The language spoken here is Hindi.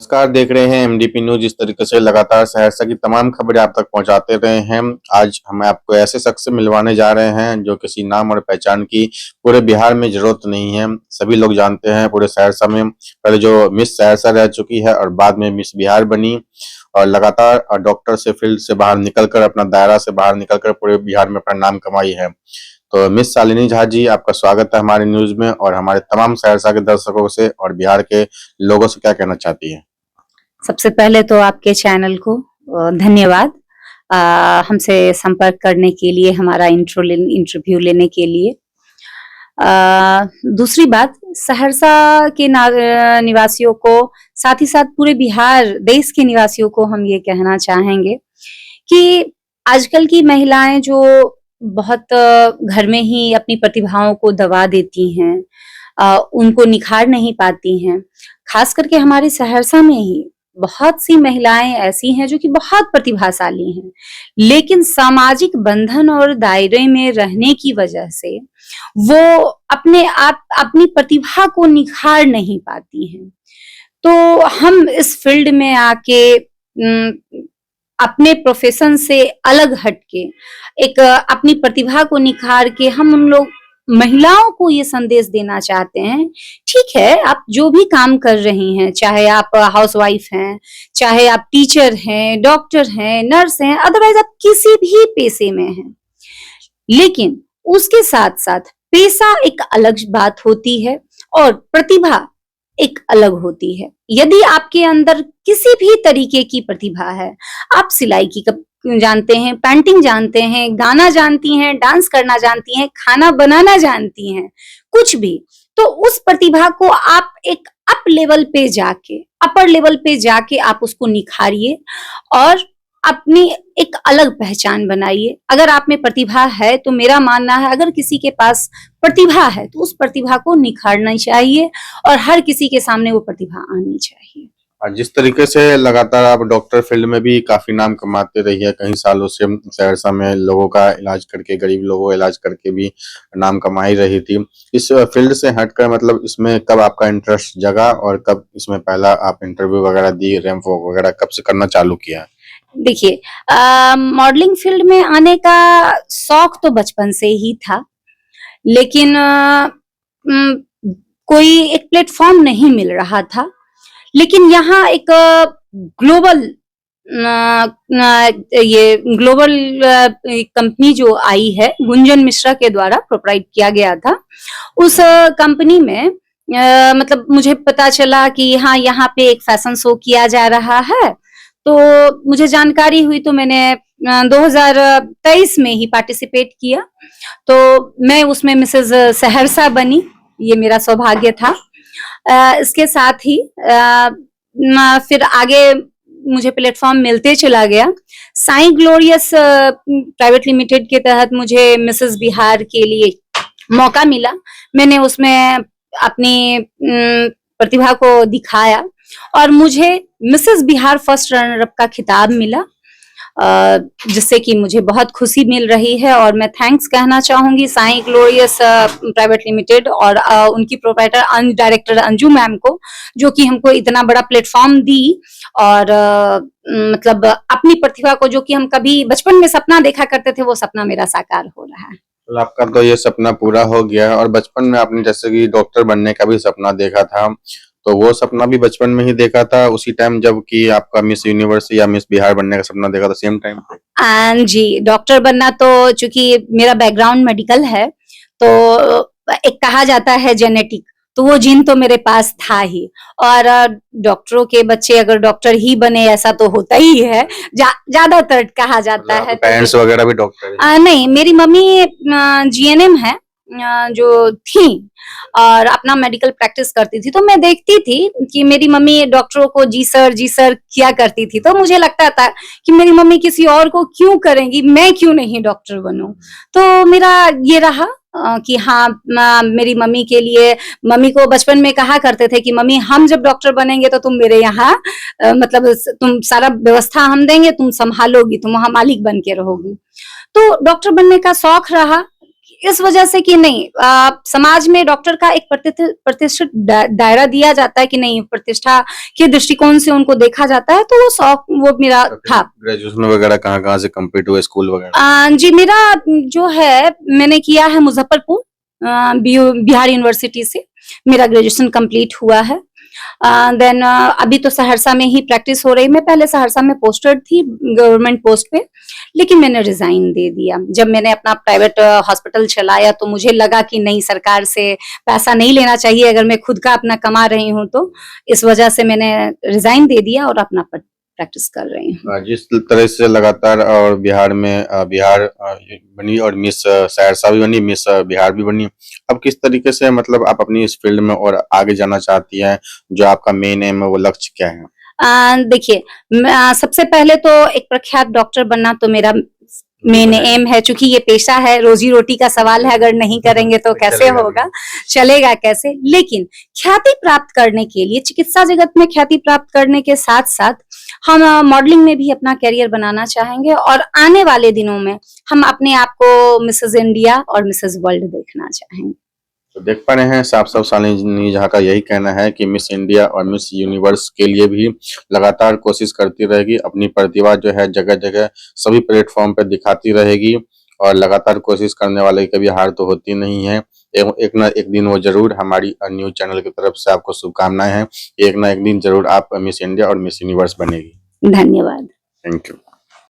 नमस्कार, देख रहे हैं एमडीपी न्यूज। इस तरीके से लगातार सहरसा की तमाम खबरें आप तक पहुंचाते रहे हैं। आज हम आपको ऐसे शख्स से मिलवाने जा रहे हैं जो किसी नाम और पहचान की पूरे बिहार में जरूरत नहीं है। सभी लोग जानते हैं पूरे सहरसा में पहले जो मिस सहरसा रह चुकी है और बाद में मिस बिहार बनी और लगातार डॉक्टर से फील्ड से बाहर निकलकर अपना दायरा से बाहर निकलकर पूरे बिहार में अपना नाम कमाई है। तो मिस शालिनी झा जी, आपका स्वागत है हमारे न्यूज में। और हमारे तमाम सहरसा के दर्शकों से और बिहार के लोगों से क्या कहना चाहती है? सबसे पहले तो आपके चैनल को धन्यवाद हमसे संपर्क करने के लिए, हमारा इंटरव्यू लेने के लिए। दूसरी बात, सहरसा के निवासियों को, साथ ही साथ पूरे बिहार देश के निवासियों को हम ये कहना चाहेंगे कि आजकल की महिलाएं जो बहुत घर में ही अपनी प्रतिभाओं को दबा देती हैं, उनको निखार नहीं पाती हैं। खास करके हमारे सहरसा में ही बहुत सी महिलाएं ऐसी हैं जो कि बहुत प्रतिभाशाली हैं, लेकिन सामाजिक बंधन और दायरे में रहने की वजह से वो अपने आप अपनी प्रतिभा को निखार नहीं पाती हैं। तो हम इस फील्ड में आके अपने प्रोफेशन से अलग हटके एक अपनी प्रतिभा को निखार के हम उन लोग महिलाओं को ये संदेश देना चाहते हैं, ठीक है, आप जो भी काम कर रही हैं, चाहे आप हाउसवाइफ हैं, चाहे आप टीचर हैं, डॉक्टर हैं, नर्स हैं, अदरवाइज आप किसी भी पेशे में हैं, लेकिन उसके साथ साथ पेशा एक अलग बात होती है और प्रतिभा एक अलग होती है। यदि आपके अंदर किसी भी तरीके की प्रतिभा है, आप सिलाई की जानते हैं, पेंटिंग जानते हैं, गाना जानती हैं, डांस करना जानती हैं, खाना बनाना जानती हैं, कुछ भी, तो उस प्रतिभा को आप एक अपर लेवल पे जाके आप उसको निखारिए और अपनी एक अलग पहचान बनाइए। अगर आप में प्रतिभा है तो मेरा मानना है, अगर किसी के पास प्रतिभा है तो उस प्रतिभा को निखारना चाहिए और हर किसी के सामने वो प्रतिभा आनी चाहिए। और जिस तरीके से लगातार आप डॉक्टर फील्ड में भी काफी नाम कमाते रही है, कई सालों से सहरसा में लोगों का इलाज करके, गरीब लोगों का इलाज करके भी नाम कमाई रही थी। इस फील्ड से हटकर मतलब इसमें कब आपका इंटरेस्ट जगा और कब इसमें पहला आप इंटरव्यू वगैरह दी, रैंप वॉक वगैरह कब से करना चालू किया? देखिए, मॉडलिंग फील्ड में आने का शौक तो बचपन से ही था, लेकिन कोई एक प्लेटफॉर्म नहीं मिल रहा था। लेकिन यहाँ एक ग्लोबल कंपनी जो आई है, गुंजन मिश्रा के द्वारा प्रोप्राइट किया गया था, उस कंपनी में मतलब मुझे पता चला कि हाँ, यहाँ पे एक फैशन शो किया जा रहा है। तो मुझे जानकारी हुई तो मैंने 2023 में ही पार्टिसिपेट किया। तो मैं उसमें मिसेस सहरसा बनी, ये मेरा सौभाग्य था। इसके साथ ही फिर आगे मुझे प्लेटफॉर्म मिलते चला गया। साईं ग्लोरियस प्राइवेट लिमिटेड के तहत मुझे मिसेस बिहार के लिए मौका मिला। मैंने उसमें अपनी प्रतिभा को दिखाया और मुझे Mrs Bihar first runner up का खिताब मिला, जिससे कि मुझे बहुत खुशी मिल रही है। और मैं थैंक्स कहना चाहूंगी साईं ग्लोरियस प्राइवेट लिमिटेड और उनकी प्रोप्राइटर डायरेक्टर अंजू मैम को, जो कि हमको इतना बड़ा प्लेटफॉर्म दी और मतलब अपनी प्रतिभा को, जो कि हम कभी बचपन में सपना देखा करते थे, वो सपना मेरा साकार हो रहा है। तो आपका तो ये सपना पूरा हो गया। और बचपन में आपने जैसे कि डॉक्टर बनने का भी सपना देखा था, तो वो सपना भी बचपन में ही देखा था उसी टाइम जब कि आपका मिस यूनिवर्स या मिस बिहार बनने का सपना देखा था, सेम टाइम पे? जी, डॉक्टर बनना तो, चूंकि मेरा बैकग्राउंड मेडिकल है, तो एक कहा जाता है जेनेटिक, तो वो जीन तो मेरे पास था ही। और डॉक्टरों के बच्चे अगर डॉक्टर ही बने ऐसा तो होता ही है, ज्यादातर कहा जाता है। पेरेंट्स वगैरह भी डॉक्टर है? नहीं, मेरी मम्मी जीएनएम है, जो थी, और अपना मेडिकल प्रैक्टिस करती थी। तो मैं देखती थी कि मेरी मम्मी डॉक्टरों को जी सर किया करती थी, तो मुझे लगता था कि मेरी मम्मी किसी और को क्यों करेंगी, मैं क्यों नहीं डॉक्टर बनूं। तो मेरा ये रहा कि हाँ, मेरी मम्मी के लिए, मम्मी को बचपन में कहा करते थे कि मम्मी, हम जब डॉक्टर बनेंगे तो तुम मेरे यहाँ मतलब तुम सारा व्यवस्था हम देंगे, तुम संभालोगी, तुम वहां मालिक बन के रहोगी। तो डॉक्टर बनने का शौक रहा। इस वजह से कि नहीं समाज में डॉक्टर का एक प्रतिष्ठित दायरा दिया जाता है कि नहीं, प्रतिष्ठा के दृष्टिकोण से उनको देखा जाता है, तो वो शौक वो मेरा था। ग्रेजुएशन वगैरह कहाँ से कंप्लीट हुए, स्कूल वगैरह? जी, मेरा जो है मैंने किया है मुजफ्फरपुर बिहार यूनिवर्सिटी से मेरा ग्रेजुएशन कंप्लीट हुआ है। देन अभी तो सहरसा में ही प्रैक्टिस हो रही। मैं पहले सहरसा में पोस्टेड थी गवर्नमेंट पोस्ट पे, लेकिन मैंने रिजाइन दे दिया। जब मैंने अपना प्राइवेट हॉस्पिटल चलाया तो मुझे लगा कि नहीं, सरकार से पैसा नहीं लेना चाहिए अगर मैं खुद का अपना कमा रही हूँ तो। इस वजह से मैंने रिजाइन दे दिया और अपना प्रैक्टिस कर रही हूँ। जिस तरह से लगातार और बिहार में बिहार बनी और मिस सहरसा भी बनी, मिस बिहार भी बनी, अब किस तरीके से मतलब आप अपनी इस फील्ड में और आगे जाना चाहती हैं? जो आपका मेन एम है, वो लक्ष्य क्या है? देखिए, सबसे पहले तो एक प्रख्यात डॉक्टर बनना तो मेरा मेन एम है। चूंकि ये पेशा है, रोजी रोटी का सवाल है, अगर नहीं करेंगे तो कैसे होगा, चलेगा कैसे। लेकिन ख्याति प्राप्त करने के लिए, चिकित्सा जगत में ख्याति प्राप्त करने के साथ साथ हम मॉडलिंग में भी अपना करियर बनाना चाहेंगे और आने वाले दिनों में हम अपने आप को मिसेस इंडिया और मिसेस वर्ल्ड देखना चाहेंगे। तो देख पा रहे हैं साफ साफ शालिनी जहाँ का यही कहना है कि मिस इंडिया और मिस यूनिवर्स के लिए भी लगातार कोशिश करती रहेगी, अपनी प्रतिभा जो है जगह जगह सभी प्लेटफॉर्म पर दिखाती रहेगी और लगातार कोशिश करने वाले की कभी हार तो होती नहीं है। एक ना एक दिन वो जरूर, हमारी न्यूज चैनल की तरफ से आपको शुभकामनाएं हैं, एक ना एक दिन जरूर आप मिस इंडिया और मिस यूनिवर्स बनेगी। धन्यवाद। Thank you.